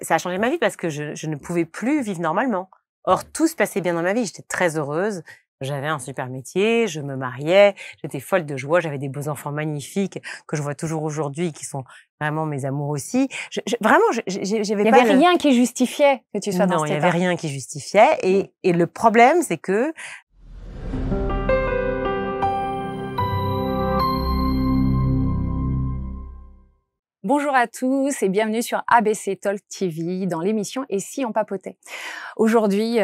ça a changé ma vie parce que je ne pouvais plus vivre normalement. Or, tout se passait bien dans ma vie. J'étais très heureuse. J'avais un super métier, je me mariais, j'étais folle de joie, j'avais des beaux enfants magnifiques que je vois toujours aujourd'hui, qui sont vraiment mes amours aussi. Vraiment, j'avais pas... Il n'y avait rien qui justifiait que tu sois dans cet état. Non, il n'y avait rien qui justifiait. Et le problème, c'est que... Bonjour à tous et bienvenue sur ABC Talk TV dans l'émission « Et si on papotait ?» Aujourd'hui,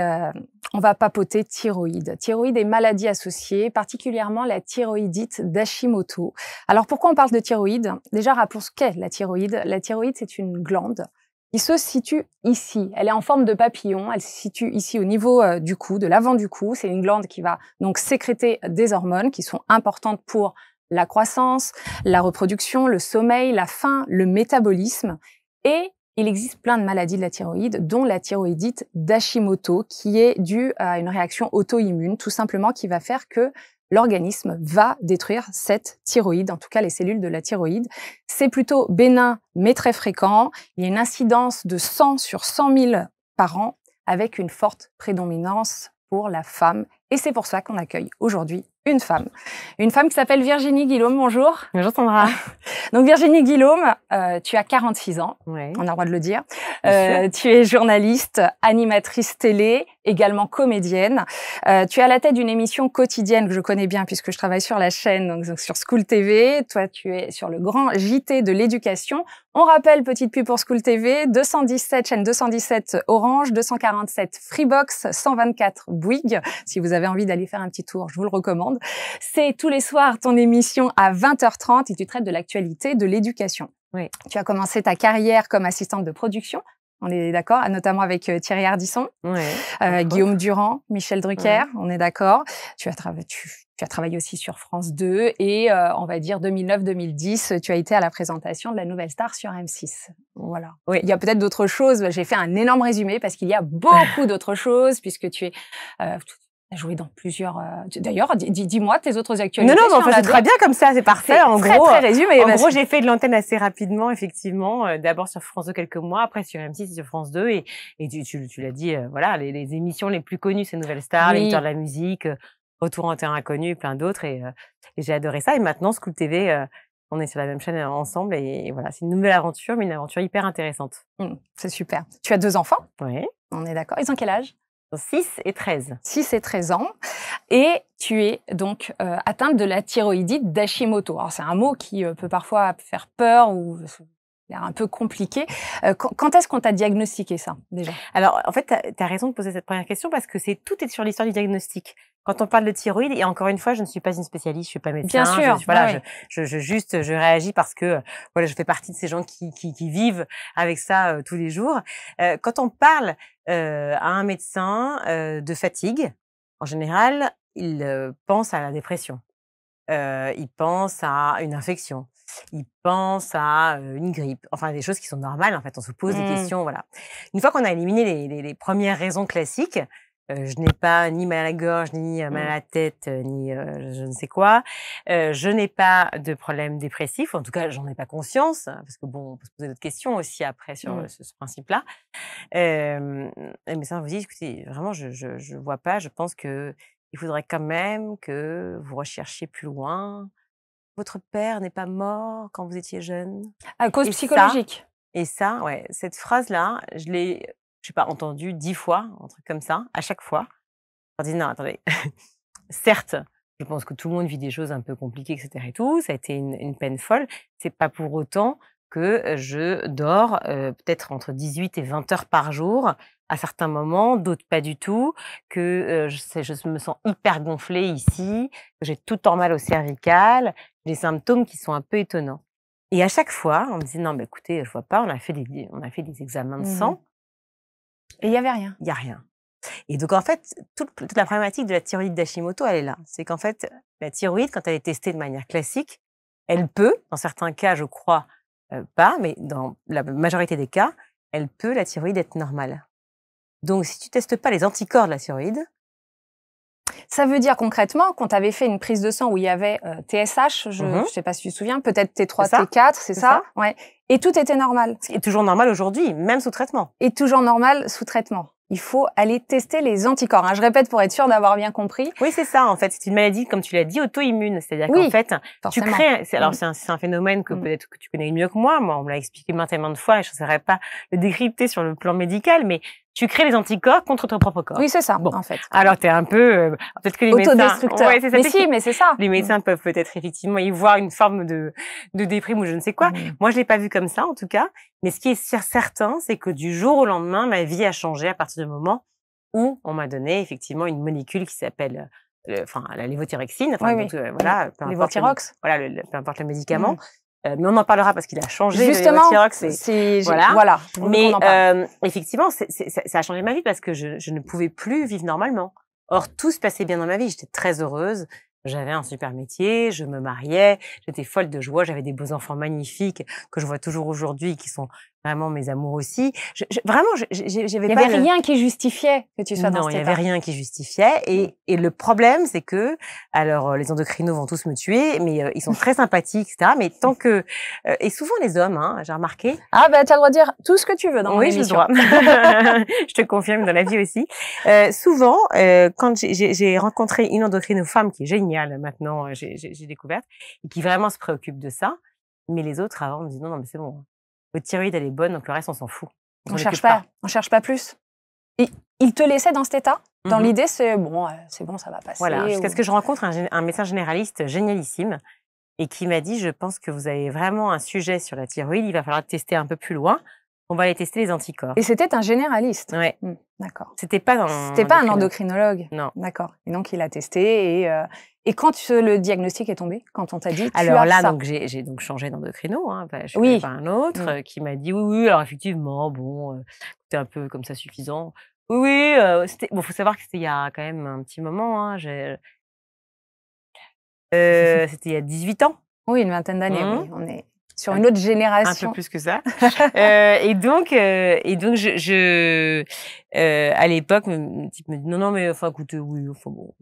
on va papoter thyroïde. Thyroïde et maladies associées, particulièrement la thyroïdite d'Hashimoto. Alors pourquoi on parle de thyroïde? Déjà, rappelons ce qu'est la thyroïde. La thyroïde, c'est une glande qui se situe ici. Elle est en forme de papillon. Elle se situe ici au niveau du cou, de l'avant du cou. C'est une glande qui va donc sécréter des hormones qui sont importantes pour la croissance, la reproduction, le sommeil, la faim, le métabolisme. Et il existe plein de maladies de la thyroïde, dont la thyroïdite d'Hashimoto, qui est due à une réaction auto-immune, tout simplement, qui va faire que l'organisme va détruire cette thyroïde, en tout cas les cellules de la thyroïde. C'est plutôt bénin, mais très fréquent. Il y a une incidence de 100 sur 100 000 par an, avec une forte prédominance pour la femme. Et c'est pour ça qu'on accueille aujourd'hui une femme qui s'appelle Virginie Guillaume. Bonjour. Bonjour Sandra. Donc Virginie Guillaume, tu as 46 ans, ouais. On a le droit de le dire. Tu es journaliste, animatrice télé, également comédienne. Tu es à la tête d'une émission quotidienne que je connais bien puisque je travaille sur la chaîne, donc sur School TV. Toi, tu es sur le grand JT de l'éducation. On rappelle, petite pub pour School TV, 217, chaîne 217 Orange, 247 Freebox, 124 Bouygues. Si vous avez envie d'aller faire un petit tour, je vous le recommande. C'est tous les soirs ton émission à 20h30 et tu traites de l'actualité de l'éducation. Oui. Tu as commencé ta carrière comme assistante de production, on est d'accord, notamment avec Thierry Ardisson, Guillaume Durand, Michel Drucker, on est d'accord. Tu as travaillé aussi sur France 2 et on va dire 2009-2010, tu as été à la présentation de La Nouvelle Star sur M6. Voilà. Oui. Il y a peut-être d'autres choses, j'ai fait un énorme résumé parce qu'il y a beaucoup d'autres choses puisque tu es... Tu as joué dans plusieurs... D'ailleurs, dis-moi tes autres actualités. Non, enfin, c'est très bien comme ça, c'est parfait. En gros, très résumé. En gros, j'ai fait de l'antenne assez rapidement, effectivement. D'abord sur France 2 quelques mois, après sur M6 et sur France 2. Et tu l'as dit, voilà, les émissions les plus connues, c'est Nouvelle Star, Les Victoires de la musique, Retour en terrain inconnu, plein d'autres. Et j'ai adoré ça. Et maintenant, School TV, on est sur la même chaîne ensemble. Et voilà, c'est une nouvelle aventure, mais une aventure hyper intéressante. C'est super. Tu as 2 enfants? Oui. On est d'accord. Ils ont quel âge? 6 et 13. 6 et 13 ans. Et tu es donc atteinte de la thyroïdite d'Hashimoto. Alors, c'est un mot qui peut parfois faire peur ou un peu compliqué. Quand est-ce qu'on t'a diagnostiqué ça, déjà? Alors, en fait, tu as raison de poser cette première question parce que tout est sur l'histoire du diagnostic. Quand on parle de thyroïde, et encore une fois, je ne suis pas une spécialiste, je suis pas médecin. Bien sûr. Je réagis parce que, voilà, je fais partie de ces gens qui vivent avec ça tous les jours. Quand on parle à un médecin de fatigue, en général, il pense à la dépression. Il pense à une infection. Il pense à une grippe. Enfin, des choses qui sont normales. En fait, on se pose des questions, voilà. Une fois qu'on a éliminé les premières raisons classiques, je n'ai pas ni mal à la gorge, ni mal à la tête, ni je ne sais quoi. Je n'ai pas de problème dépressif. En tout cas, j'en ai pas conscience, parce que bon, on peut se poser d'autres questions aussi après sur ce principe-là. Le médecin vous dit, écoutez, vraiment, je vois pas. Je pense que il faudrait quand même que vous recherchiez plus loin. Votre père n'est pas mort quand vous étiez jeune. À cause psychologique. Et ça, ouais, cette phrase-là, je l'ai, je sais pas, entendue 10 fois, un truc comme ça, à chaque fois. Je leur dis, non, attendez. Certes, je pense que tout le monde vit des choses un peu compliquées, etc. et tout. Ça a été une peine folle. C'est pas pour autant que je dors peut-être entre 18 et 20 heures par jour à certains moments, d'autres pas du tout, que je me sens hyper gonflée ici, que j'ai tout le temps mal au cervical, des symptômes qui sont un peu étonnants. Et à chaque fois, on me dit non, mais écoutez, je vois pas, on a fait des examens de sang. Et il y avait rien. Il y a rien. Et donc en fait, toute la problématique de la thyroïde d'Hashimoto, elle est là. C'est qu'en fait, la thyroïde, quand elle est testée de manière classique, elle peut, dans certains cas, je crois, pas, mais dans la majorité des cas, la thyroïde être normale. Donc, si tu testes pas les anticorps de la thyroïde, Ça veut dire concrètement, quand tu avais fait une prise de sang où il y avait TSH, je ne sais pas si tu te souviens, peut-être T3, T4, c'est ça? Ouais. Et tout était normal. Ce qui est toujours normal aujourd'hui, même sous traitement. Et toujours normal sous traitement. Il faut aller tester les anticorps. Hein. Je répète pour être sûr d'avoir bien compris. Oui, c'est ça. En fait, c'est une maladie, comme tu l'as dit, auto-immune. C'est-à-dire qu'en fait, forcément. tu crées. Alors, c'est un phénomène que peut-être que tu connais mieux que moi. Moi, on me l'a expliqué maintes et maintes fois et je ne saurais pas le décrypter sur le plan médical, mais tu crées les anticorps contre ton propre corps. Oui, c'est ça, en fait. Alors, tu es un peu, peut-être que les autodestructeur. Ouais, c'est ça. Mais si, mais c'est ça. Les médecins peuvent peut-être effectivement y voir une forme de déprime ou je ne sais quoi. Moi, je l'ai pas vu comme ça, en tout cas. Mais ce qui est certain, c'est que du jour au lendemain, ma vie a changé à partir du moment où on m'a donné effectivement une molécule qui s'appelle, la lévothyroxine. Enfin, donc, voilà, peu importe Lévothyrox. Voilà, peu importe le médicament. Mais on en parlera parce qu'il a changé. Justement, voilà. Mais effectivement, ça a changé ma vie parce que je ne pouvais plus vivre normalement. Or, tout se passait bien dans ma vie. J'étais très heureuse. J'avais un super métier, je me mariais, j'étais folle de joie, j'avais des beaux enfants magnifiques que je vois toujours aujourd'hui, qui sont vraiment mes amours aussi. Vraiment, j'avais pas... Il y avait rien qui justifiait que tu sois dans cet état. Non, il y avait rien qui justifiait. Et le problème, c'est que, alors, les endocrinos vont tous me tuer, mais ils sont très sympathiques, etc. Mais tant que... et souvent les hommes, hein, j'ai remarqué. Ah, ben, t'as le droit de dire tout ce que tu veux dans mon émission. Oui, j'ai le droit. Je te confirme, dans la vie aussi. Souvent, quand j'ai rencontré une endocrinofemme qui est géniale maintenant, j'ai découvert, et qui vraiment se préoccupe de ça, mais les autres avant me disent non, mais c'est bon. Votre thyroïde, elle est bonne, donc le reste, on s'en fout. On cherche pas plus. Il te laissait dans cet état? Dans l'idée, c'est bon, ça va passer. Voilà, jusqu'à ce que je rencontre un médecin généraliste génialissime et qui m'a dit, je pense que vous avez vraiment un sujet sur la thyroïde, il va falloir tester un peu plus loin. On va aller tester les anticorps. Et c'était un généraliste? Ouais. D'accord. C'était pas un endocrinologue? Non. D'accord. Et donc, il a testé et quand le diagnostic est tombé, quand on t'a dit, alors là, donc j'ai donc changé d'endocrino, hein, je suis pas un autre qui m'a dit oui, alors effectivement, bon, c'était un peu comme ça suffisant. Oui, c'était bon, faut savoir que c'était il y a quand même un petit moment, hein, c'était il y a 18 ans. Oui, une vingtaine d'années, oui, on est sur une autre génération. Un peu plus que ça. Et donc, à l'époque, le type me dit non, mais enfin, écoute, oui, enfin bon.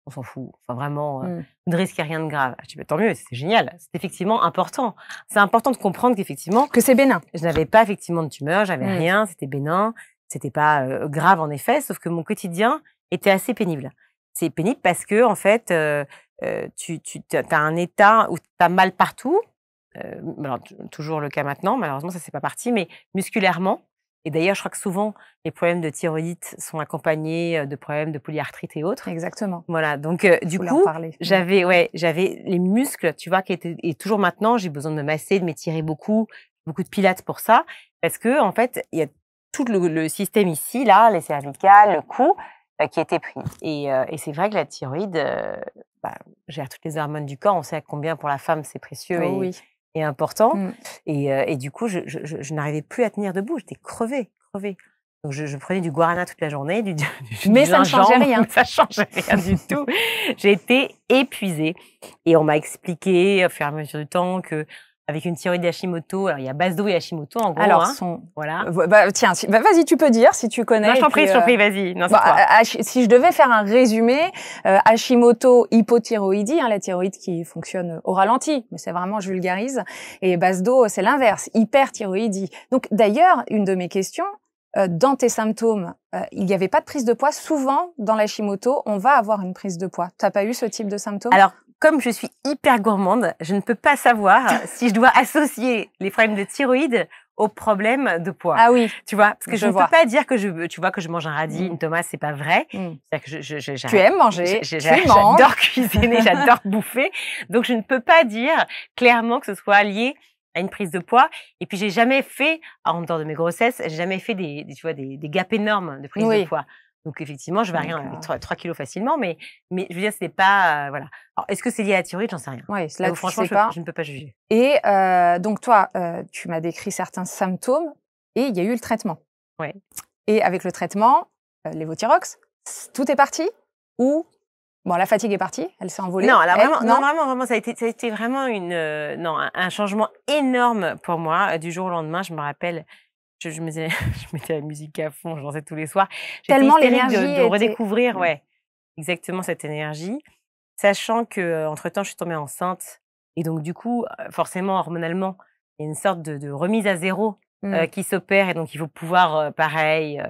On s'en fout. Enfin, vraiment, vous ne risquez rien de grave. Je dis, bah, tant mieux, c'est génial. C'est effectivement important. C'est important de comprendre qu'effectivement... Que c'est bénin. Je n'avais pas effectivement de tumeur, j'avais rien, c'était bénin. C'était pas grave en effet, sauf que mon quotidien était assez pénible. C'est pénible parce que, en fait, tu as un état où tu as mal partout. Alors, toujours le cas maintenant, malheureusement, ça c'est pas parti, mais musculairement. Et d'ailleurs, je crois que souvent, les problèmes de thyroïdite sont accompagnés de problèmes de polyarthrite et autres. Exactement. Voilà. Donc, du coup, j'avais les muscles, tu vois, et toujours maintenant, j'ai besoin de me masser, de m'étirer beaucoup de pilates pour ça. Parce que, en fait, il y a tout le système ici, là, les cervicales, le cou, qui était pris. Et c'est vrai que la thyroïde, gère toutes les hormones du corps. On sait à combien pour la femme, c'est précieux et important. Et du coup, je n'arrivais plus à tenir debout. J'étais crevée. Donc, je prenais du guarana toute la journée, mais ça ne changeait rien. Ça changeait rien du tout. J'ai été épuisée. Et on m'a expliqué, au fur et à mesure du temps, que avec une thyroïde Hashimoto, alors il y a Basdo et Hashimoto en gros. Alors, voilà. Tiens, vas-y, tu peux dire si tu connais. Non, je t'en prie, vas-y. Non, si je devais faire un résumé, Hashimoto, hypothyroïdie, la thyroïde qui fonctionne au ralenti, mais c'est vraiment, je vulgarise. Et Basdo, c'est l'inverse, hyperthyroïdie. Donc d'ailleurs, une de mes questions, dans tes symptômes, il n'y avait pas de prise de poids. Souvent, dans l'Hashimoto, on va avoir une prise de poids. Tu n'as pas eu ce type de symptômes? Alors, comme je suis hyper gourmande, je ne peux pas savoir si je dois associer les problèmes de thyroïde aux problèmes de poids. Ah oui. Tu vois, parce que je ne peux pas dire que je mange un radis, une tomate, c'est pas vrai. C'est-à-dire que tu aimes manger, j'adore cuisiner, j'adore bouffer. Donc, je ne peux pas dire clairement que ce soit lié à une prise de poids. Et puis, j'ai jamais fait, en dehors de mes grossesses, j'ai jamais fait des gaps énormes de prise de poids. Donc, effectivement, je varie 3 kilos facilement, mais je veux dire, ce n'est pas, voilà. Alors, est-ce que c'est lié à la thyroïde? J'en sais rien. Oui, là, franchement, je ne peux pas juger. Et donc, toi, tu m'as décrit certains symptômes et il y a eu le traitement. Oui. Et avec le traitement, lévothyrox, tout est parti ou... Bon, la fatigue est partie, elle s'est envolée. Non, alors vraiment, ça a été vraiment un changement énorme pour moi. Du jour au lendemain, je me rappelle... Je mettais la musique à fond, je dansais tous les soirs. Tellement l'énergie de redécouvrir, exactement cette énergie, sachant que entre-temps, je suis tombée enceinte et donc du coup, forcément, hormonalement, il y a une sorte de remise à zéro qui s'opère et donc il faut pouvoir, pareil,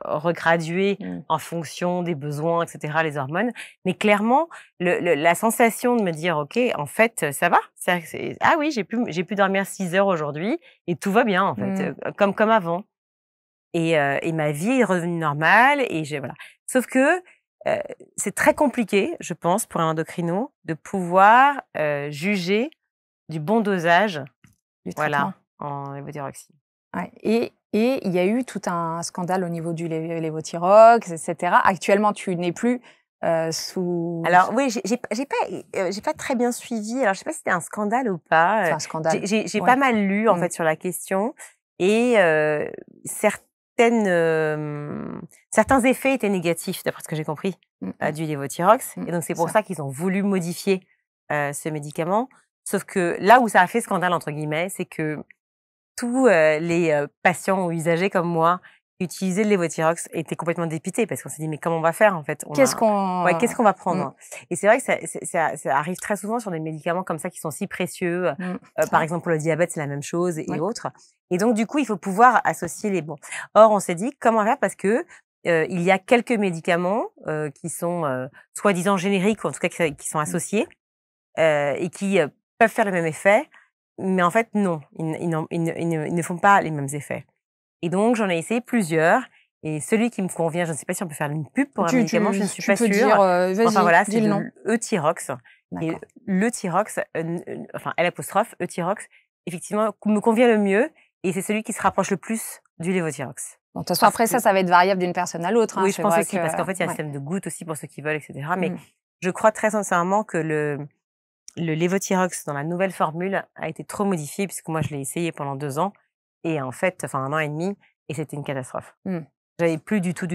regraduer en fonction des besoins et cetera, les hormones. Mais clairement, la sensation de me dire: «OK, en fait, ça va». C'est «Ah oui, j'ai pu dormir 6 heures aujourd'hui et tout va bien, en fait, comme avant». Et ma vie est revenue normale et voilà. Sauf que, c'est très compliqué, je pense, pour un endocrino de pouvoir, juger du bon dosage, Du voilà, traitement. en lévothyroxine. Ouais. Et il y a eu tout un scandale au niveau du lévothyrox, et cetera. Actuellement, tu n'es plus, sous Alors oui, j'ai pas très bien suivi. Alors je sais pas si c'était un scandale ou pas, enfin, scandale. j'ai Ouais. pas mal lu, en fait, sur la question et certains effets étaient négatifs, d'après ce que j'ai compris, Mmh mh. du lévothyrox Mmh. et donc c'est pour Ça. ça qu'ils ont voulu modifier, ce médicament. Sauf que là où ça a fait «scandale» entre guillemets, c'est que tous, les, patients ou usagers comme moi qui utilisaient le lévothyrox étaient complètement dépités parce qu'on s'est dit: «Mais comment on va faire en fait? Qu'est-ce Ouais, qu'on qu'est-ce qu'on va mmh, prendre?» Et c'est vrai que ça arrive très souvent sur des médicaments comme ça qui sont si précieux, c'est par vrai. exemple pour le diabète, c'est la même chose et Oui. autres et donc du coup, il faut pouvoir associer les bons. Or, on s'est dit: «Comment faire?» parce que, il y a quelques médicaments, qui sont, soi-disant génériques ou en tout cas qui sont Mmh. associés, et qui, peuvent faire le même effet, mais en fait non, ils ne font pas les mêmes effets et donc j'en ai essayé plusieurs et celui qui me convient, je ne sais pas si on peut faire une pub pour un Tu médicament, tu je ne suis tu pas peux dire, sûre. Enfin vas-y, voilà, dis c'est le de nom. l'Euthyrox et D'accord. l'Euthyrox, enfin L apostrophe Euthyrox, effectivement me convient le mieux et c'est celui qui se rapproche le plus du lévothyrox. Bon, de toute façon, Parce après que ça va être variable d'une personne à l'autre, hein. oui, je C'est pense vrai aussi que parce qu'en fait, il y a un ouais. système de gouttes aussi pour ceux qui veulent et cetera, mais Mmh. je crois très sincèrement que le lévothyrox dans la nouvelle formule a été trop modifié puisque moi je l'ai essayé pendant 2 ans et en fait, enfin 1 an et demi et c'était une catastrophe. Mmh. J'avais plus du tout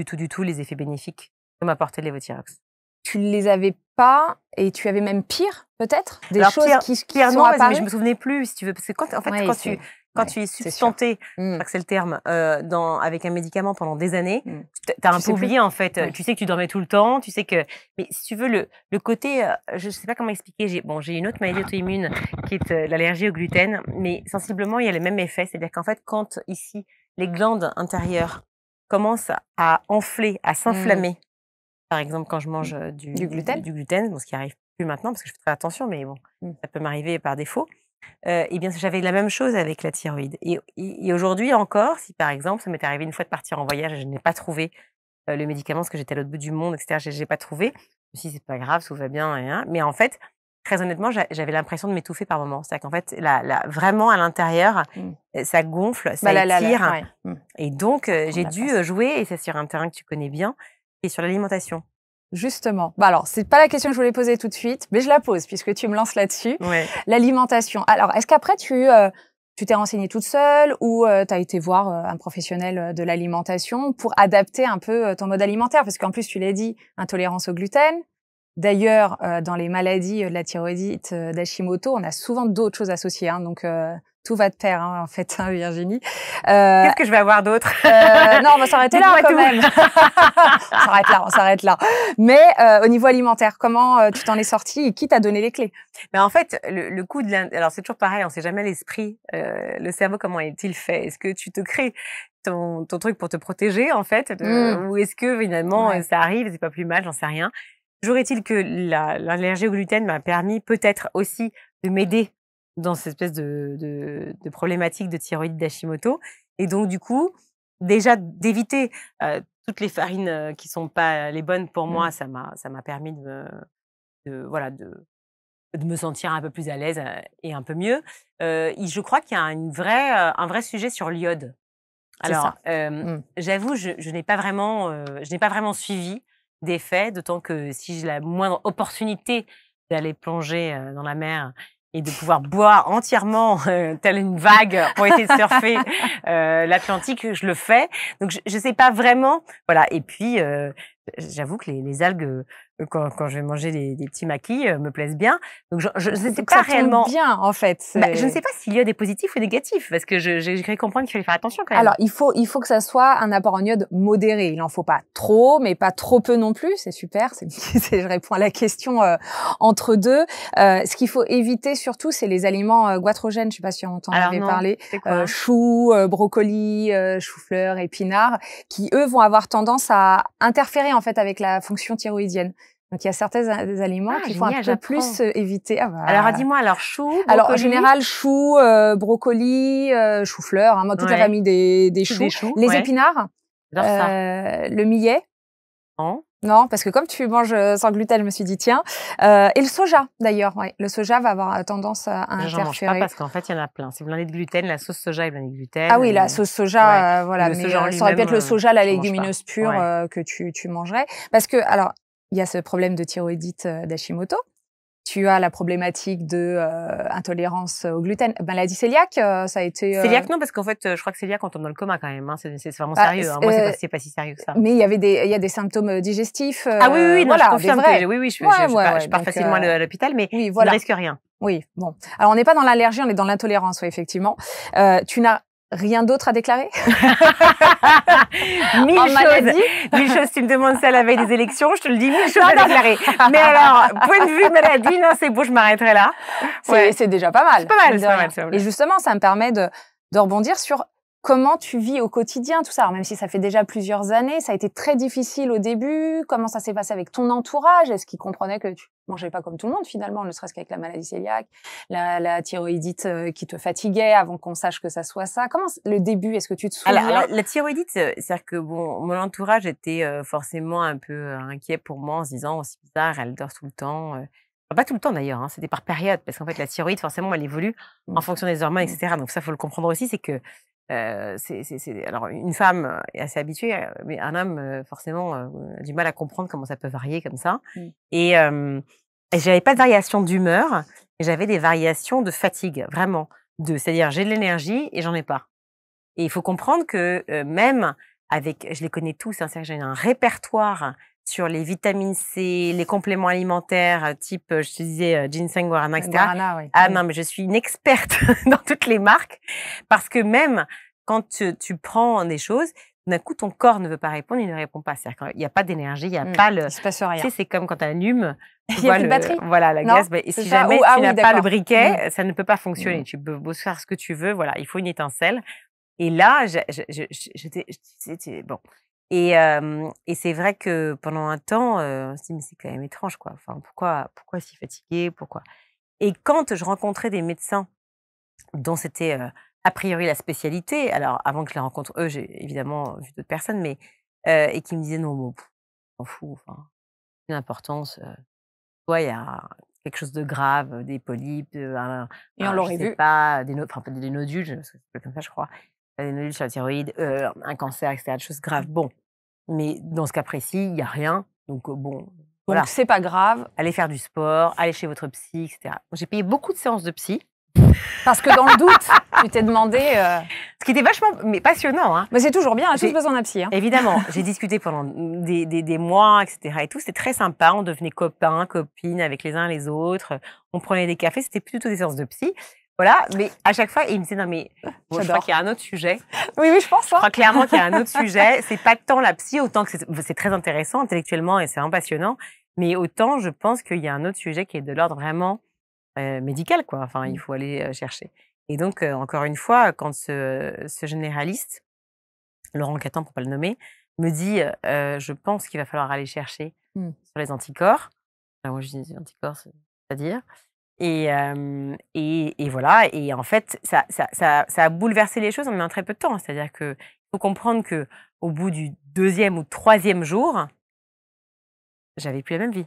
les effets bénéfiques que m'apportait le lévothyrox. Tu les avais pas et tu avais même pire, peut-être? Des Alors choses pire qui pire sont non, mais je apparues? me souvenais plus si tu veux, parce que quand en fait, Oui, c'est quand ouais, tu es c'est sûr. substanté, je Mmh. crois que c'est le terme, avec un médicament pendant des années, Mmh. tu as Tu un peu sais plus? oublié en fait, Oui. tu sais que tu dormais tout le temps, tu sais que mais si tu veux le côté, je sais pas comment expliquer, j'ai une autre maladie auto-immune qui est, l'allergie au gluten, mais sensiblement il y a les mêmes effets. C'est-à-dire qu'en fait quand ici les glandes intérieures commencent à enfler, à Mmh. s'inflammer, par exemple quand je Mmh. mange, Du gluten? du gluten, bon ce qui arrive plus maintenant parce que je fais très attention, mais bon, Mmh. ça peut m'arriver par défaut. Et bien j'avais la même chose avec la thyroïde et aujourd'hui encore, si par exemple, ça m'est arrivé une fois de partir en voyage et je n'ai pas trouvé, le médicament parce que j'étais à l'autre bout du monde et cetera, j'ai pas trouvé. Je me suis dit: «C'est pas grave, tout va bien et mais en fait, très honnêtement, j'avais l'impression de m'étouffer par moments. C'est-à-dire qu'en fait, la vraiment à l'intérieur, Mmh. ça gonfle, ça Bah, la étire ouais. Mmh. et donc Ça reprend de j'ai la dû, place. jouer et c'est sur un terrain que tu connais bien et sur l'alimentation. Justement. Bah, alors, c'est pas la question que je voulais poser tout de suite, mais je la pose puisque tu me lances là-dessus. Ouais. L'alimentation. Alors, est-ce qu'après tu t'es renseignée toute seule ou, tu as été voir, un professionnel, de l'alimentation pour adapter un peu, ton mode alimentaire? Parce qu'en plus, tu l'as dit, intolérance au gluten. D'ailleurs, dans les maladies, de la thyroïdite, d'Hashimoto, on a souvent d'autres choses associées, hein, donc tout va de pair, hein, en fait, hein, Virginie. Qu'est-ce que je vais avoir d'autre? Non, on va s'arrêter là Dites-moi quand tout. même. On s'arrête là. Mais au niveau alimentaire, comment, tu t'en es sortie et qui t'a donné les clés? Mais en fait, le coup de alors c'est toujours pareil, on sait jamais l'esprit, le cerveau comment est-il fait? Est-ce que tu te crées ton truc pour te protéger en fait Mmh. ou est-ce que finalement, Ouais. ça arrive, c'est pas plus mal, j'en sais rien. Toujours est-il que l'allergie au gluten m'a permis peut-être aussi de m'aider dans cette espèce de problématique de thyroïde d'Hashimoto et donc du coup, déjà d'éviter, toutes les farines, qui sont pas les bonnes pour Mmh. moi, ça m'a permis voilà, de me sentir un peu plus à l'aise, et un peu mieux. Je crois qu'il y a un vrai sujet sur l'iode. C'est Alors, ça. Mmh. j'avoue, je n'ai pas vraiment, suivi des faits, d'autant que si j'ai la moindre opportunité d'aller plonger, dans la mer et de pouvoir boire entièrement, telle une vague pour essayer de surfer, l'Atlantique, je le fais. Donc je sais pas vraiment, voilà et puis, j'avoue que les algues, quand je vais manger des petits maquis me plaisent bien. Donc je ne sais Donc pas ça tombe réellement. bien, en fait. Je ne sais pas s'il y a des positifs ou négatifs, parce que j'ai cru comprendre qu'il fallait faire attention quand même. Alors, il faut que ça soit un apport en iode modéré. Il en faut pas trop, mais pas trop peu non plus. C'est super. Je réponds à la question entre deux. Ce qu'il faut éviter surtout, c'est les aliments goitrogènes. Je sais pas si on t'en avait parlé. C'est quoi Choux, brocolis, chou-fleur, épinards, qui eux vont avoir tendance à interférer en fait avec la fonction thyroïdienne. Donc, il y a certains aliments qu'il faut un peu plus éviter. Ah bah. Alors, dis-moi, alors, chou, brocoli. Alors, en général, choux, brocolis, chou-fleur, hein, moi, toute la famille des choux. Les épinards, le millet. Non, parce que comme tu manges sans gluten, je me suis dit, tiens. Et le soja, d'ailleurs. Ouais. Le soja va avoir tendance à interférer. J'en mange pas parce qu'en fait, il y en a plein. C'est blindé de gluten. La sauce soja est blindée de gluten. Ah oui, la sauce soja, voilà. Mais ça aurait pu être le soja, la légumineuse pure que tu mangerais. Parce que, alors, il y a ce problème de thyroïdite d'Hashimoto. Tu as la problématique de intolérance au gluten. Maladie cœliaque, ça a été... Cœliaque, non, parce qu'en fait, je crois que cœliaque, on tombe dans le coma quand même. Hein. C'est vraiment sérieux. Hein. Moi, c'est pas si sérieux que ça. Mais il y a des symptômes digestifs. Ah oui, non, voilà, je confirme je pars facilement à l'hôpital, mais oui, voilà. je ne risque rien. Oui, bon. Alors, on n'est pas dans l'allergie, on est dans l'intolérance, oui, effectivement. Tu n'as rien d'autre à déclarer? Mille choses. Tu me demandes ça la veille des élections, je te le dis, 1000 choses à déclarer. Mais alors, point de vue maladie, non, c'est bon, je m'arrêterai là. C'est déjà pas mal. C'est pas mal. Et justement, ça me permet de rebondir sur comment tu vis au quotidien, tout ça. Alors, même si ça fait déjà plusieurs années, ça a été très difficile au début. Comment ça s'est passé avec ton entourage? Est-ce qu'ils comprenaient que tu mangeais pas comme tout le monde, finalement, ne serait-ce qu'avec la maladie cœliaque, la thyroïdite qui te fatiguait avant qu'on sache que ça soit ça? Comment le début, est-ce que tu te souviens? Alors, la thyroïdite, c'est-à-dire que bon, mon entourage était forcément un peu inquiet pour moi en se disant, oh, c'est bizarre, elle dort tout le temps. Enfin, pas tout le temps d'ailleurs, hein, c'était par période, parce qu'en fait, la thyroïde, forcément, elle évolue en fonction des hormones, etc. Donc ça, faut le comprendre aussi, c'est que alors une femme est assez habituée, mais un homme forcément a du mal à comprendre comment ça peut varier comme ça. Et j'avais pas de variation d'humeur, mais j'avais des variations de fatigue, vraiment. C'est-à-dire j'ai de l'énergie et j'en ai pas. Et il faut comprendre que même avec, je les connais tous, hein, c'est-à-dire que j'ai un répertoire sur les vitamines C, les compléments alimentaires, type, je te disais, ginseng, guarana, etc. Ah non, mais je suis une experte dans toutes les marques, parce que même quand tu prends des choses, d'un coup, ton corps ne veut pas répondre, il ne répond pas. C'est-à-dire qu'il n'y a pas d'énergie, il n'y a pas le... Il se passe rien. Tu sais, c'est comme quand tu allumes, il n'y a plus de batterie. Voilà, la gaz. Et si jamais tu n'as pas le briquet, ça ne peut pas fonctionner. Tu peux beau faire ce que tu veux, voilà, il faut une étincelle. Et là, c'était bon. Et c'est vrai que pendant un temps, on se dit, mais c'est quand même étrange, quoi. Enfin, pourquoi si fatiguée, pourquoi? Et quand je rencontrais des médecins dont c'était a priori la spécialité, alors avant que je les rencontre eux, j'ai évidemment vu d'autres personnes, mais et qui me disaient non, bon, on s'en fout, enfin, une importance. Toi, il y a quelque chose de grave, des polypes, et on l'aurait vu. Pas, des nodules, parce que c'est comme ça, je crois. Des nodules sur la thyroïde, un cancer, etc. Des choses graves. Bon, mais dans ce cas précis, il n'y a rien. Donc, bon, voilà. Donc, c'est pas grave. Allez faire du sport, allez chez votre psy, etc. J'ai payé beaucoup de séances de psy. Parce que dans le doute, tu t'es demandé... Ce qui était vachement passionnant. Hein. Mais c'est toujours bien, on a tous besoin d'un psy. Hein. Évidemment, j'ai discuté pendant des mois, etc. Et tout, c'était très sympa. On devenait copains, copines avec les uns les autres. On prenait des cafés, c'était plutôt des séances de psy. Voilà, mais à chaque fois, il me disait, non mais bon, je crois qu'il y a un autre sujet. Oui, je pense. Je crois clairement qu'il y a un autre sujet. C'est pas tant la psy, autant que c'est très intéressant intellectuellement et c'est vraiment passionnant. Mais autant, je pense qu'il y a un autre sujet qui est de l'ordre vraiment médical, quoi. Enfin, il faut aller chercher. Et donc, encore une fois, quand ce généraliste, Laurent Catan, pour pas le nommer, me dit, je pense qu'il va falloir aller chercher sur les anticorps. Alors moi, je dis, les anticorps, c'est-à-dire... Et voilà. Et en fait, ça a bouleversé les choses en très peu de temps. C'est-à-dire qu'il faut comprendre qu'au bout du 2e ou 3e jour, j'avais plus la même vie.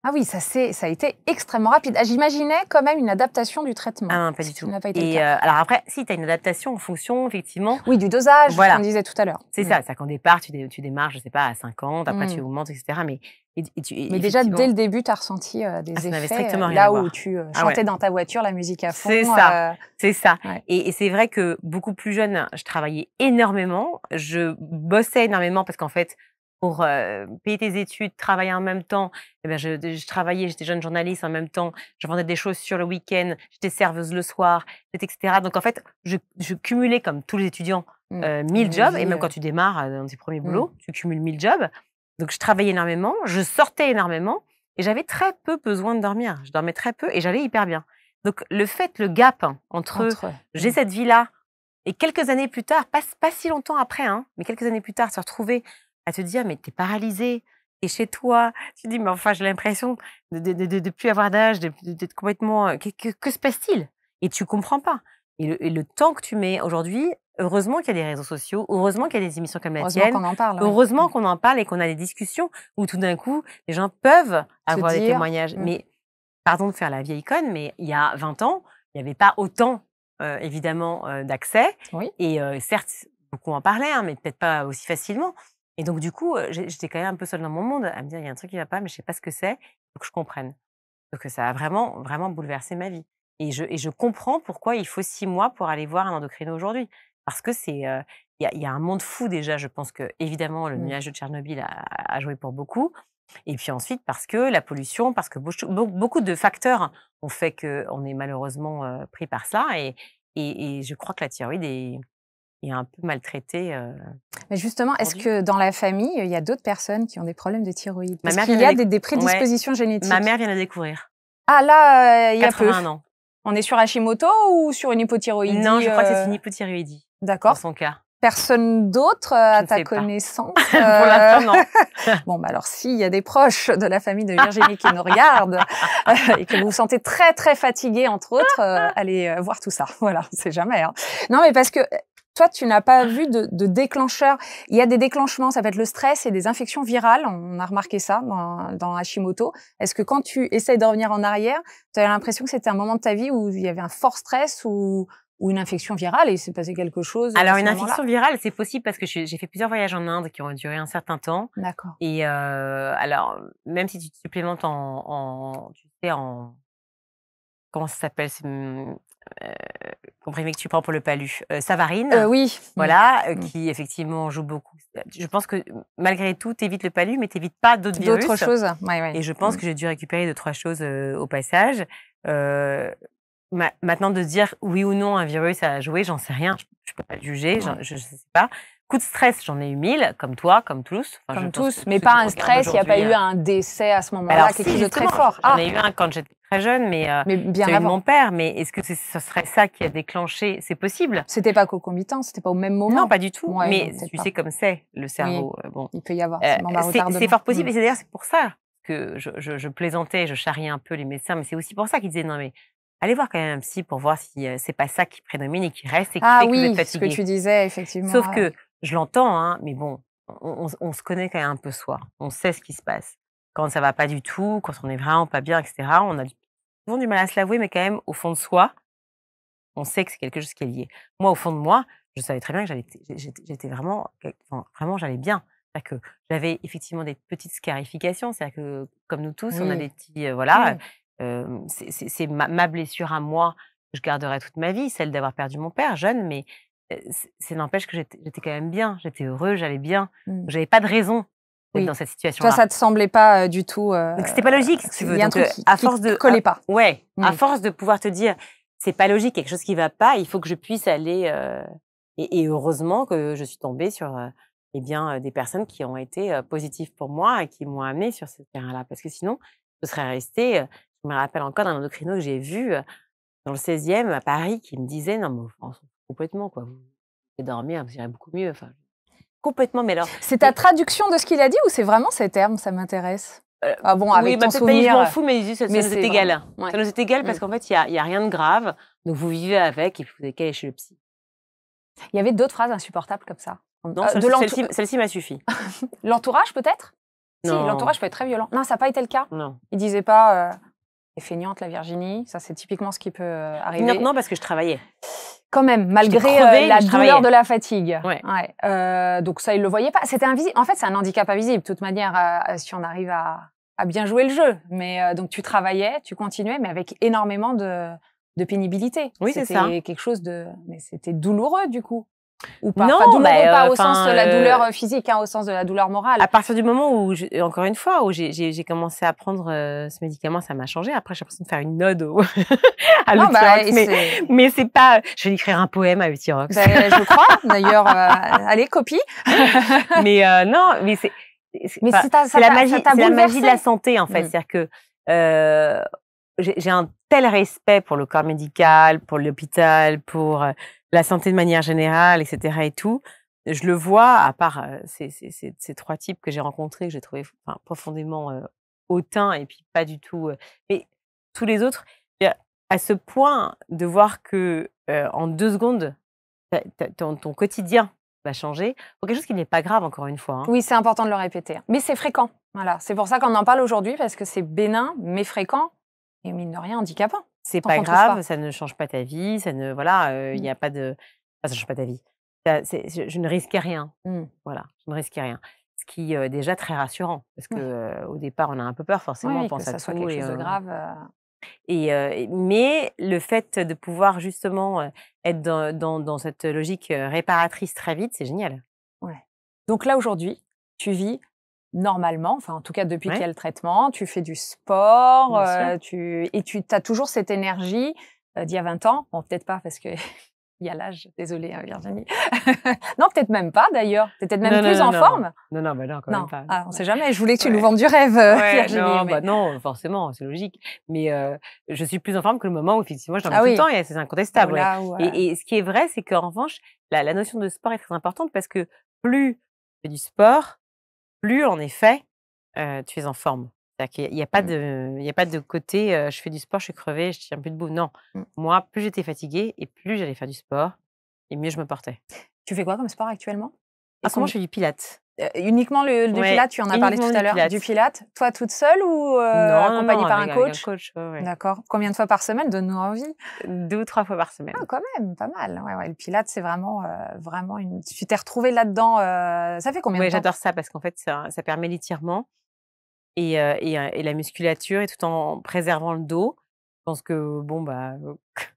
Ah oui, ça a été extrêmement rapide. J'imaginais quand même une adaptation du traitement. Ah non, pas du tout. Pas été le cas. Alors après, si tu as une adaptation en fonction, effectivement... Oui, du dosage, voilà. qu'on disait tout à l'heure. C'est ça. C'est qu'au départ, tu démarres, je sais pas, à 50, après tu augmentes, etc. Mais déjà, dès le début, tu as ressenti des effets strictement rien là à voir. où tu chantais dans ta voiture la musique à fond. C'est ça, c'est ça. Ouais. Et c'est vrai que beaucoup plus jeune, je travaillais énormément, je bossais énormément parce qu'en fait, pour payer tes études, travailler en même temps. Eh ben, je travaillais, j'étais jeune journaliste en même temps, je vendais des chaussures le week-end, j'étais serveuse le soir, etc. Donc en fait, je cumulais comme tous les étudiants 1000 Une jobs, et vie, même quand tu démarres dans tes premiers mmh. boulots, tu cumules 1000 jobs. Donc je travaillais énormément, je sortais énormément et j'avais très peu besoin de dormir. Je dormais très peu et j'allais hyper bien. Donc le gap entre j'ai cette vie-là et quelques années plus tard, pas si longtemps après, hein, mais quelques années plus tard, se retrouver à te dire: «Mais tu es paralysée, tu es chez toi». Tu te dis: «Mais enfin, j'ai l'impression de plus avoir d'âge, d'être complètement, que se passe-t-il?» Et tu comprends pas. Et le temps que tu mets aujourd'hui, heureusement qu'il y a des réseaux sociaux, heureusement qu'il y a des émissions comme la Heureusement tienne, qu'on en parle, ouais. heureusement qu'on en parle et qu'on a des discussions où tout d'un coup, les gens peuvent Se avoir des dire témoignages. Mais pardon de faire la vieille conne, mais il y a 20 ans, il n'y avait pas autant, évidemment, d'accès. oui. Et certes, beaucoup en parlaient, hein, mais peut-être pas aussi facilement. Et donc du coup, j'étais quand même un peu seule dans mon monde à me dire: «Il y a un truc qui va pas, mais je sais pas ce que c'est, il faut que je comprenne». Donc ça a vraiment, vraiment bouleversé ma vie. Et je comprends pourquoi il faut 6 mois pour aller voir un endocrino aujourd'hui. Parce que il y a un monde fou déjà. Je pense qu'évidemment, le Mmh. nuage de Tchernobyl a joué pour beaucoup. Et puis ensuite, parce que la pollution, parce que beaucoup de facteurs ont fait qu'on est malheureusement pris par ça. Et je crois que la thyroïde est un peu maltraitée Mais justement, est-ce aujourd'hui. que dans la famille, il y a d'autres personnes qui ont des problèmes de thyroïde? Ma Parce mère qu'il y vient a de des Ouais, prédispositions génétiques. ma mère vient de découvrir. Ah là, il y a peu. 81 ans. On est sur Hashimoto ou sur une hypothyroïdie? Non, je crois que c'est une hypothyroïdie dans D'accord. son cas. Personne d'autre Je à ne ta sais pas. connaissance? Pour l'instant, non. Bon, bah alors s'il y a des proches de la famille de Virginie qui nous regardent et que vous vous sentez très très fatigué entre autres, allez voir tout ça. Voilà, on sait jamais. Hein. Non, mais parce que toi, tu n'as pas vu de déclencheur. Il y a des déclenchements, ça peut être le stress et des infections virales. On a remarqué ça dans Hashimoto. Est-ce que quand tu essayes de revenir en arrière, tu as l'impression que c'était un moment de ta vie où il y avait un fort stress ou une infection virale et il s'est passé quelque chose Alors à ce une moment-là? infection virale, c'est possible parce que j'ai fait plusieurs voyages en Inde qui ont duré un certain temps. D'accord. Et alors, même si tu te supplémentes tu sais, comment ça s'appelle? C'est, comprimé que tu prends pour le palu, Savarine, Oui. voilà, Mmh. qui effectivement joue beaucoup. Je pense que malgré tout, tu évites le palu, mais tu évites pas d'autres virus. D'autres choses? Ouais, ouais. Et je pense que j'ai dû récupérer 2-3 choses, au passage. Heu, Maintenant de dire oui ou non un virus a joué, j'en sais rien, je peux pas le juger, Ouais. je sais pas. Coup de stress, j'en ai eu 1000 comme toi, comme tous. Enfin, je Comme pense que tous, tous mais ceux pas qui me un regardent stress, il n'y a pas aujourd'hui, eu un décès à ce moment-là, alors quelque si, chose de très justement, fort. j'en Ah, ai eu un quand j'étais très jeune, mais mais bien celui de mon avant. père. Mais est-ce que ce serait ça qui a déclenché? C'est possible. C'était pas concomitant, c'était pas au même moment. Non, pas du tout. Ouais, Mais donc peut-être tu pas. sais comme c'est le Oui, cerveau, bon. il peut y avoir ce moment à C'est retardement. fort possible, et c'est d'ailleurs c'est pour ça que je plaisantais, je charriais un peu les médecins, mais c'est aussi pour ça qu'ils disaient: «Non mais allez voir quand même un psy pour voir si, c'est pas ça qui prédomine et qui reste et qui Ah fait que vous êtes oui, ce que fatigué». tu disais, effectivement. Sauf que je l'entends, hein, mais bon, on se connaît quand même un peu soi. On sait ce qui se passe. Quand ça va pas du tout, quand on est vraiment pas bien et cetera, on a souvent du mal à se l'avouer, mais quand même au fond de soi, on sait que c'est quelque chose qui est lié. Moi, au fond de moi, je savais très bien que j'étais vraiment, enfin, vraiment, j'allais bien. C'est-à-dire que j'avais effectivement des petites scarifications. C'est-à-dire que, comme nous tous, on a des Oui, petits, voilà. oui. C'est ma blessure à moi que je garderai toute ma vie, celle d'avoir perdu mon père jeune, mais c'est n'empêche que j'étais quand même bien. J'étais heureuse, j'allais bien. Mmh. J'avais pas de raison d'être Oui. dans cette Toi, situation-là. ça te semblait pas du tout. Donc c'était pas logique, si tu veux. Il y a un Donc truc à qui force de collait pas. ouais, à Mmh. force de pouvoir te dire: «C'est pas logique, quelque chose qui va pas, il faut que je puisse aller», et heureusement que je suis tombée sur, eh bien, des personnes qui ont été, positives pour moi et qui m'ont amenée sur ce terrain-là. Parce que sinon, je serais restée, je me rappelle encore d'un endocrino que j'ai vu, dans le 16e à Paris, qui me disait: «Non mais on s'en fout complètement quoi, vous allez dormir, vous irez beaucoup mieux», enfin complètement, mais alors C'est ta traduction de ce qu'il a dit ou c'est vraiment ces termes? Ça m'intéresse. Ah bon, avec oui, ton bah, peut-être pas dit: «Je m'en souvenir. fous», mais il dit: «Ça Mais nous est c'est égal». vraiment. Ouais. Ça nous est égal parce Mmh. qu'en fait, il y a rien de grave, donc vous vivez avec et puis vous avez qu'à aller chez le psy. Il y avait d'autres phrases insupportables comme ça. Non, De celle-ci m'a suffi. l'entourage peut-être? Si, Non. l'entourage peut être très violent. Non, ça n'a pas été le cas? Non. Il disait pas, «Elle est feignante la Virginie», ça c'est typiquement ce qui peut, arriver. Non, parce que je travaillais. Quand même, malgré, crevée, la mais je douleur travaillais. de la fatigue. Ouais. Donc ça, il le voyait pas. C'était invisible. En fait, c'est un handicap invisible. De toute manière, si on arrive à bien jouer le jeu. Mais donc tu travaillais, tu continuais, mais avec énormément de pénibilité. Oui, c'est ça. C'était quelque chose mais c'était douloureux du coup. Ou pas? Non, Enfin, douloureux, pas au sens enfin, de la douleur physique, hein, au sens de la douleur morale. à partir du moment où, encore une fois, où j'ai commencé à prendre ce médicament, ça m'a changé. Après, j'ai l'impression de faire une ode à Non, bah, l'Euthyrox, mais c'est pas. Je vais écrire un poème à l'Euthyrox. Ben, je crois. D'ailleurs, allez, copie. Mais non, mais c'est la magie, c'est la magie de la santé en fait. C'est-à-dire que j'ai un tel respect pour le corps médical, pour l'hôpital, pour la santé de manière générale, etc. et tout. Je le vois, à part ces 3 types que j'ai rencontrés, que j'ai trouvé profondément hautains et puis pas du tout. Mais tous les autres, à ce point de voir que en 2 secondes, ton quotidien va changer pour quelque chose qui n'est pas grave, encore une fois. Hein. Oui, c'est important de le répéter. Mais c'est fréquent. Voilà. C'est pour ça qu'on en parle aujourd'hui, parce que c'est bénin, mais fréquent et mine de rien handicapant. C'est pas grave, ça ne change pas ta vie, ça ne il y a pas de ça change pas ta vie. Je ne risquais rien. Voilà, je ne risquais rien. Ce qui est déjà très rassurant parce que au départ, on a un peu peur forcément, on pense que ça à soit tout quelque chose de grave. Mais le fait de pouvoir justement être dans cette logique réparatrice très vite, c'est génial. Ouais. Donc là aujourd'hui, tu vis normalement, enfin en tout cas depuis qu'il y a le traitement, tu fais du sport, tu as toujours cette énergie d'il y a 20 ans. Bon, peut-être pas parce que il y a l'âge, désolée Virginie. Non, peut-être même pas d'ailleurs. Tu es peut-être même plus en forme. Non, bah non, quand même pas. Ah, on sait jamais. Je voulais que tu nous vendes du rêve, Virginie. Non, forcément, c'est logique. Mais je suis plus en forme que le moment où effectivement je dormais tout le temps, et c'est incontestable. Et ce qui est vrai, c'est qu'en revanche, la notion de sport est très importante parce que plus tu fais du sport, plus en effet tu es en forme. C'est-à-dire qu'il n'y a pas de côté je fais du sport, je suis crevée, je tiens plus debout. Non, moi, plus j'étais fatiguée et plus j'allais faire du sport et mieux je me portais. Tu fais quoi comme sport actuellement? Moi, je fais du pilates. Uniquement le pilates, tu en as parlé tout à l'heure. Du pilates, toi toute seule ou accompagnée par un coach? Avec un coach, D'accord. Combien de fois par semaine? Donne-nous envie. 2 ou 3 fois par semaine. Ah, quand même, pas mal. Ouais, le pilates, c'est vraiment une. Tu t'es retrouvée là-dedans. Ça fait combien de temps? J'adore ça parce qu'en fait, ça permet l'étirement et la musculature, et tout en préservant le dos. Je pense que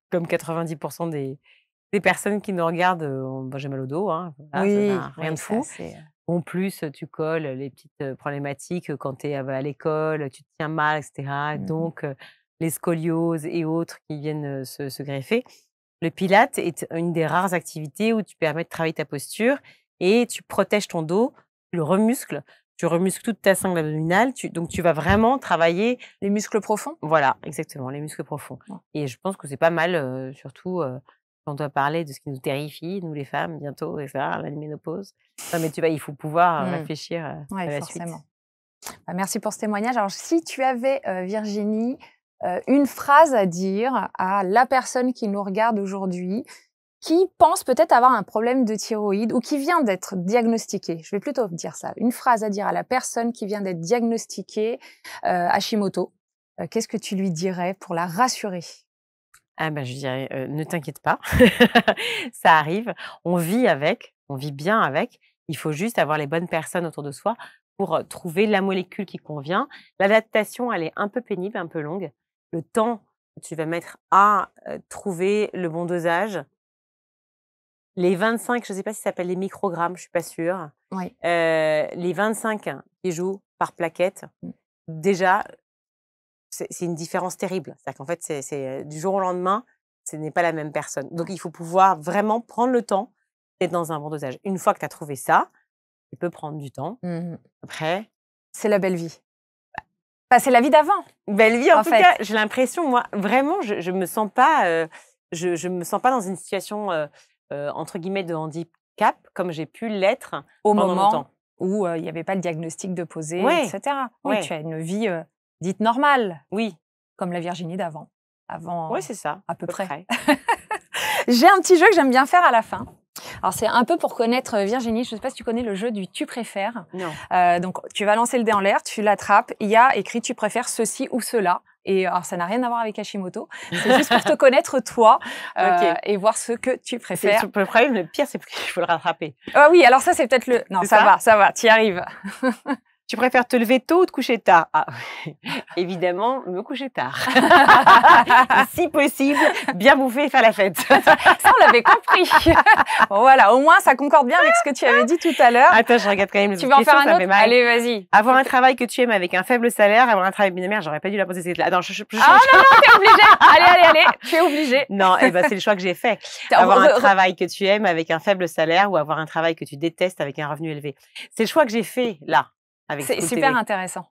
comme 90% des personnes qui nous regardent, j'ai mal au dos, hein. Voilà, rien de fou. En plus, tu colles les petites problématiques quand tu es à l'école, tu te tiens mal, etc. Donc, les scolioses et autres qui viennent se greffer. Le Pilates est une des rares activités où tu permets de travailler ta posture et tu protèges ton dos, tu le remuscles, tu remuscles toute ta sangle abdominale. Donc, tu vas vraiment travailler les muscles profonds. Voilà, exactement, les muscles profonds. Et je pense que c'est pas mal, surtout quand on doit parler de ce qui nous terrifie, nous les femmes, bientôt, et ça, la ménopause. Non, mais tu vois, il faut pouvoir réfléchir à la suite. Bah, merci pour ce témoignage. Alors, si tu avais, Virginie, une phrase à dire à la personne qui nous regarde aujourd'hui, qui pense peut-être avoir un problème de thyroïde ou qui vient d'être diagnostiquée, je vais plutôt dire ça, une phrase à dire à la personne qui vient d'être diagnostiquée Hashimoto, qu'est-ce que tu lui dirais pour la rassurer? Je dirais, ne t'inquiète pas, ça arrive, on vit bien avec. Il faut juste avoir les bonnes personnes autour de soi pour trouver la molécule qui convient. L'adaptation, elle est un peu pénible, un peu longue. Le temps que tu vas mettre à trouver le bon dosage. Les 25, je ne sais pas si ça s'appelle les microgrammes, je ne suis pas sûre. Oui. Les 25 qui jouent par plaquette, déjà, c'est une différence terrible. C'est-à-dire qu'en fait, c'est du jour au lendemain, ce n'est pas la même personne. Donc, il faut pouvoir vraiment prendre le temps d'être dans un bon dosage. Une fois que tu as trouvé ça, ça peut prendre du temps. Après, c'est la belle vie. C'est la vie d'avant. Belle vie, en tout cas, j'ai l'impression, moi, vraiment, je me sens pas, je me sens pas dans une situation entre guillemets de handicap comme j'ai pu l'être au pendant moment longtemps. Où il n'y avait pas le diagnostic de poser, etc. Oui, tu as une vie dite normale. Oui. Comme la Virginie d'avant. Oui, c'est ça. À peu près. J'ai un petit jeu que j'aime bien faire à la fin. Alors, c'est un peu pour connaître Virginie. Je ne sais pas si tu connais le jeu du « tu préfères ». Non. Donc, tu vas lancer le dé en l'air, tu l'attrapes. Il y a écrit « tu préfères ceci ou cela ». Et alors, ça n'a rien à voir avec Hashimoto. C'est juste pour te connaître, toi, et voir ce que tu préfères. Le problème, le pire, c'est qu'il faut le rattraper. Ah oui, alors ça, c'est peut-être le... Non, ça va, tu y arrives. Tu préfères te lever tôt ou te coucher tard? Ah, évidemment, me coucher tard. Si possible, bien bouffer et faire la fête. Ça, on l'avait compris. Bon, voilà, au moins, ça concorde bien avec ce que tu avais dit tout à l'heure. Attends, je regarde quand même les Tu autres veux en faire questions, un ça me autre? fait mal. Allez, vas-y. Avoir un travail que tu aimes avec un faible salaire, avoir un travail de mère, j'aurais pas dû la poser cette là. Attends, Ah non, non, t'es obligé. Allez, tu es obligé. Non, eh ben, c'est le choix que j'ai fait. Avoir un travail que tu aimes avec un faible salaire ou avoir un travail que tu détestes avec un revenu élevé. C'est le choix que j'ai fait là. C'est super intéressant.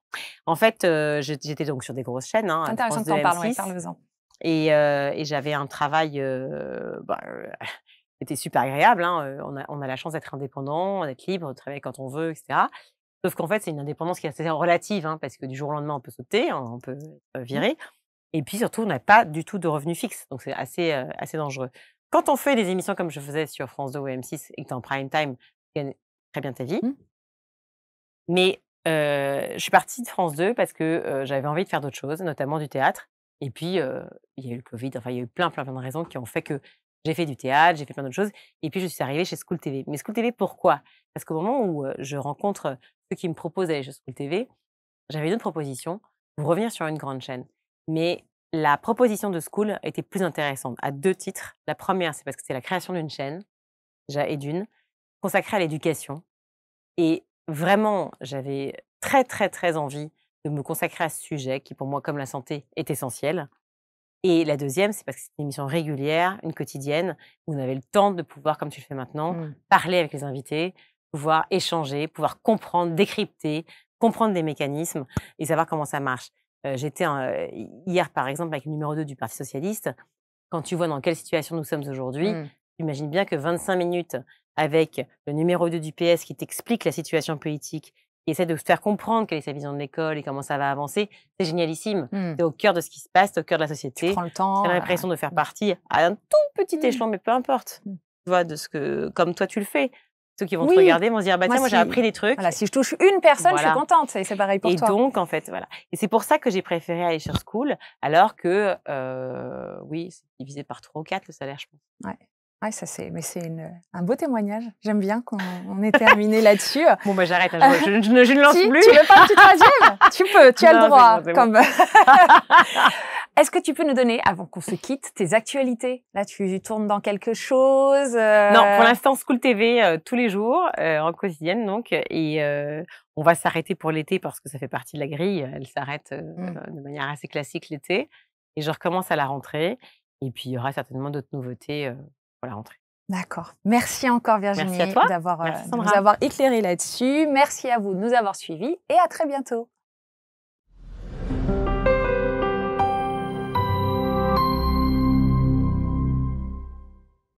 En fait, j'étais donc sur des grosses chaînes. Hein, intéressant que t'en parles, ouais, parle-en. Et j'avais un travail qui était super agréable. Hein. On a la chance d'être indépendant, d'être libre, de travailler quand on veut, etc. Sauf qu'en fait, c'est une indépendance qui est assez relative, hein, parce que du jour au lendemain, on peut sauter, on peut être viré. Et puis surtout, on n'a pas du tout de revenus fixes. Donc, c'est assez dangereux. Quand on fait des émissions comme je faisais sur France 2 ou M6 et que tu es en prime time, tu gagnes très bien ta vie. Mais je suis partie de France 2 parce que j'avais envie de faire d'autres choses, notamment du théâtre. Et puis, il y a eu le Covid. Enfin, il y a eu plein de raisons qui ont fait que j'ai fait du théâtre, j'ai fait plein d'autres choses. Et puis, je suis arrivée chez School TV. Mais School TV, pourquoi? Parce qu'au moment où je rencontre ceux qui me proposent d'aller chez School TV, j'avais une autre proposition pour revenir sur une grande chaîne. Mais la proposition de School était plus intéressante à 2 titres. La première, c'est parce que c'est la création d'une chaîne, déjà, et consacrée à l'éducation. Et vraiment, j'avais très envie de me consacrer à ce sujet qui, pour moi, comme la santé, est essentiel. Et la deuxième, c'est parce que c'est une émission régulière, une quotidienne, où on avait le temps de pouvoir, comme tu le fais maintenant, parler avec les invités, pouvoir échanger, pouvoir comprendre, décrypter, comprendre des mécanismes et savoir comment ça marche. J'étais hier, par exemple, avec le numéro 2 du Parti socialiste. Quand tu vois dans quelle situation nous sommes aujourd'hui, tu imagines bien que 25 minutes avec le numéro 2 du PS qui t'explique la situation politique, qui essaie de te faire comprendre quelle est sa vision de l'école et comment ça va avancer, c'est génialissime. Tu es au cœur de ce qui se passe, tu es au cœur de la société. Tu prends le temps. Tu as l'impression de faire partie à un tout petit échelon, mais peu importe. Tu vois, comme toi tu le fais. Ceux qui vont te regarder vont se dire, bah tiens, moi j'ai appris des trucs. Voilà, si je touche une personne, je suis contente. C'est pareil pour toi. Et donc, en fait, voilà. Et c'est pour ça que j'ai préféré aller sur School, alors que, oui, c'est divisé par 3 ou 4 le salaire, je pense. Ouais, mais c'est un beau témoignage. J'aime bien qu'on ait terminé là-dessus. Bon, bah j'arrête, je ne lance plus. Tu veux pas un petit troisième? Tu peux, tu as le droit. Est-ce que tu peux nous donner, avant qu'on se quitte, tes actualités? Là, tu tournes dans quelque chose? Non, pour l'instant, School TV tous les jours, en quotidienne donc. Et on va s'arrêter pour l'été parce que ça fait partie de la grille. Elle s'arrête de manière assez classique l'été. Et je recommence à la rentrée. Et puis, il y aura certainement d'autres nouveautés pour la rentrée. D'accord. Merci encore, Virginie, Merci à toi. d'avoir nous avoir éclairé là-dessus. Merci à vous de nous avoir suivis et à très bientôt.